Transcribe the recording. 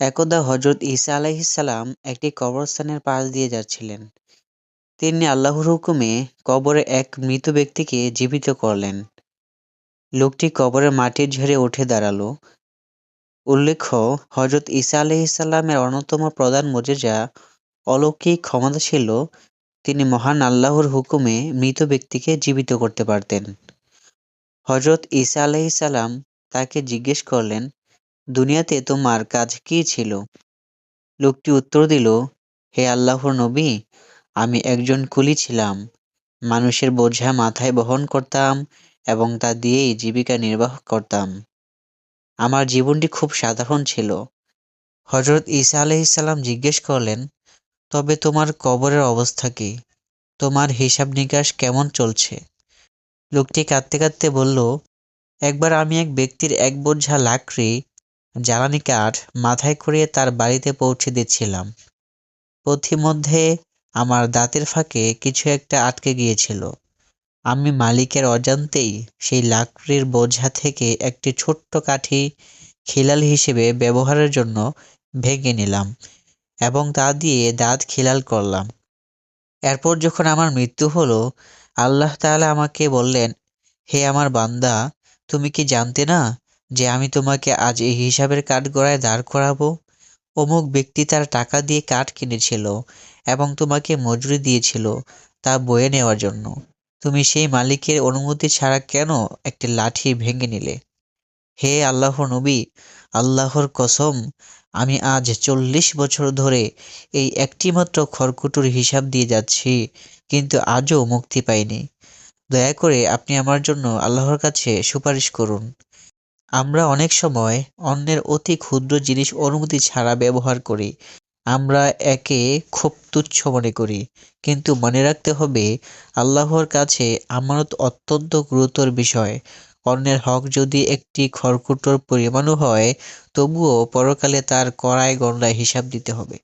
একদা হযরত ঈসা আলাইহিস সালাম একটি কবরস্থানের পাশ দিয়ে যাচ্ছিলেন। তিনি আল্লাহর হুকুমে কবরে এক মৃত ব্যক্তিকে জীবিত করলেন। লোকটি কবরের মাটির ঝেড়ে উঠে দাঁড়ালো। উল্লেখ্য, হযরত ঈসা আলাইহিস সালামের অন্যতম প্রধান মুজিজা অলৌকিক ক্ষমতা ছিল তিনি মহান আল্লাহর হুকুমে মৃত ব্যক্তিকে জীবিত করতে পারতেন। হযরত ঈসা আলাইহিস সালাম তাকে জিজ্ঞেস করলেন, দুনিয়াতে তোমার কাজ কী ছিল? লোকটি উত্তর দিল, হে আল্লাহর নবী, আমি একজন কুলি ছিলাম। মানুষের বোঝা মাথায় বহন করতাম এবং তা দিয়েই জীবিকা নির্বাহ করতাম। আমার জীবনটি খুব সাধারণ ছিল। হযরত ঈসা আলাইহিস সালাম জিজ্ঞেস করলেন, তবে তোমার কবরের অবস্থা কি? তোমার হিসাব নিকাশ কেমন চলছে? লোকটি কাঁদতে কাঁদতে বলল, একবার আমি এক ব্যক্তির এক বোঝা লাকড়ি, জ্বালানি কাঠ মাথায় করে তার বাড়িতে পৌঁছে দিচ্ছিলাম। পথিমধ্যে আমার দাঁতের ফাঁকে কিছু একটা আটকে গিয়েছিল। আমি মালিকের অজান্তেই সেই লাকড়ির বোঝা থেকে একটি ছোট্ট কাঠি খিলাল হিসেবে ব্যবহারের জন্য ভেঙে নিলাম এবং তা দিয়ে দাঁত খিলাল করলাম। এরপর যখন আমার মৃত্যু হলো, আল্লাহ তাআলা আমাকে বললেন, হে আমার বান্দা, তুমি কি জানতে না যে আমি তোমাকে আজ এই হিসাবের কাঠগড়ায় দাঁড় করাবো? অমুক ব্যক্তি তার টাকা দিয়ে কাঠ কিনেছিল এবং তোমাকে মজুরি দিয়েছিল তা বয়ে নেওয়ার জন্য। তুমি সেই মালিকের অনুমতি ছাড়া কেন একটি লাঠি ভেঙে নিলে? হে আল্লাহর নবী, আল্লাহর কসম, আমি আজ 40 বছর ধরে এই একটিমাত্র খড়কুটোর হিসাব দিয়ে যাচ্ছি, কিন্তু আজও মুক্তি পাইনি। দয়া করে আপনি আমার জন্য আল্লাহর কাছে সুপারিশ করুন। আমরা অনেক সময় অন্যের অতি ক্ষুদ্র জিনিস অনুমতি ছাড়া ব্যবহার করি। আমরা একে খুব তুচ্ছ মনে করি, কিন্তু মনে রাখতে হবে আল্লাহর কাছে আমানত অত্যন্ত গুরুতর বিষয়। অন্যের হক যদি একটি খড়কুটোর পরিমাণও হয়, তবুও পরকালে তার কড়ায় গণ্ডায় হিসাব দিতে হবে।